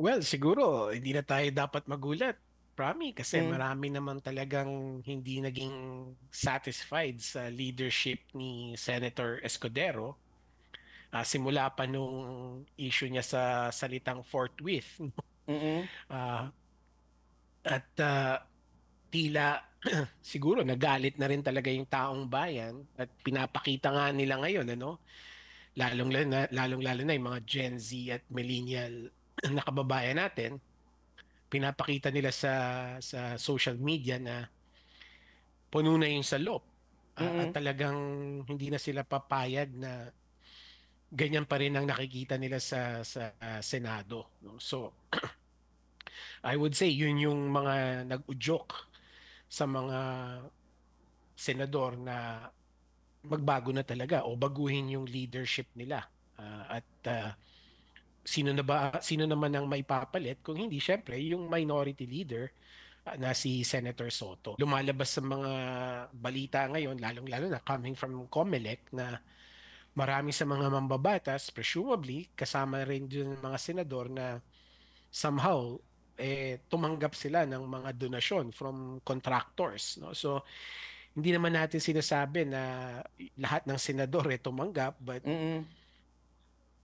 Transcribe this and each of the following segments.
Well, siguro hindi na tayo dapat magulat, Prami, kasi Mm, marami naman talagang hindi naging satisfied sa leadership ni Senator Escudero. Simula pa nung issue niya sa salitang forthwith. mm, Ah, at tila siguro nagalit na rin talaga yung taong bayan at pinapakita nga nila ngayon, ano, lalong-lalo na yung mga Gen Z at millennial na kababayan natin. Pinapakita nila sa social media na puno na yung salop. At mm. talagang hindi na sila papayag na ganyan pa rin ang nakikita nila sa Senado, no? So, I would say yun yung mga nag-udyok sa mga senador na magbago na talaga o baguhin yung leadership nila. Sino naman ang maipapalit kung hindi syempre yung minority leader na si Senator Soto. Lumalabas sa mga balita ngayon, lalong-lalo na coming from COMELEC, na marami sa mga mambabatas, presumably, kasama rin dun mga senador na somehow tumanggap sila ng mga donasyon from contractors, no? So hindi naman natin sinasabi na lahat ng senador tumanggap, but Mm,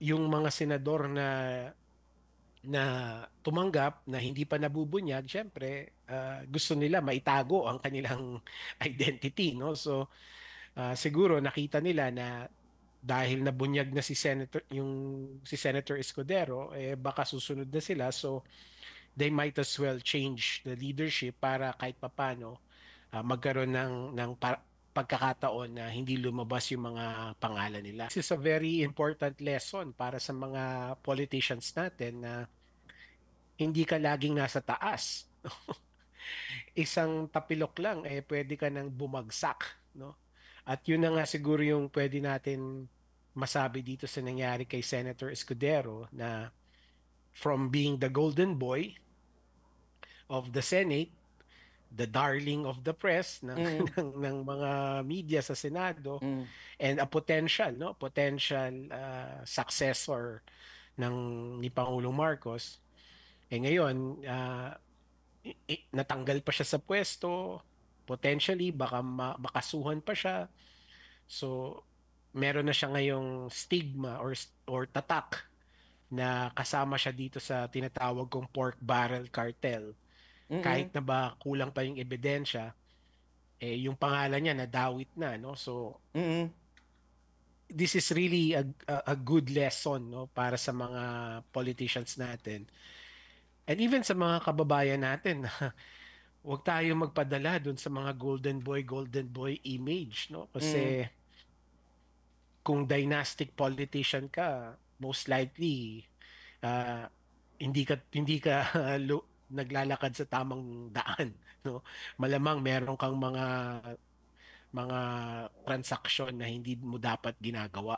yung mga senador na tumanggap na hindi pa nabubunyag, syempre gusto nila maitago ang kanilang identity, no? So siguro nakita nila na dahil nabunyag na si Senator Escudero, baka susunod na sila. So they might as well change the leadership para kahit papano magkaroon ng pagkakataon na hindi lumabas yung mga pangalan nila. This is a very important lesson para sa mga politicians natin na hindi ka laging nasa taas. Isang tapilok lang, pwede ka nang bumagsak, no? At yun na nga siguro yung pwede natin masabi dito sa nangyari kay Senator Escudero, na from being the golden boy of the Senate, the darling of the press mm, ng mga media sa Senado, mm. and a potential successor ng ni Pangulong Marcos. Ngayon, natanggal pa siya sa pwesto, potentially baka makasuhan pa siya. So meron na siya ngayong stigma or tatak na kasama siya dito sa tinatawag kong pork barrel cartel. Mm, Kahit na ba kulang pa yung ebidensya, yung pangalan niya nadawit na, no? So mm, this is really a good lesson, no, para sa mga politicians natin. And even sa mga kababayan natin, huwag tayo magpadala dun sa mga golden boy image, no? mm. Kasi kung dynastic politician ka, most likely ah, hindi ka naglalakad sa tamang daan, no? Malamang meron kang mga transaksyon na hindi mo dapat ginagawa.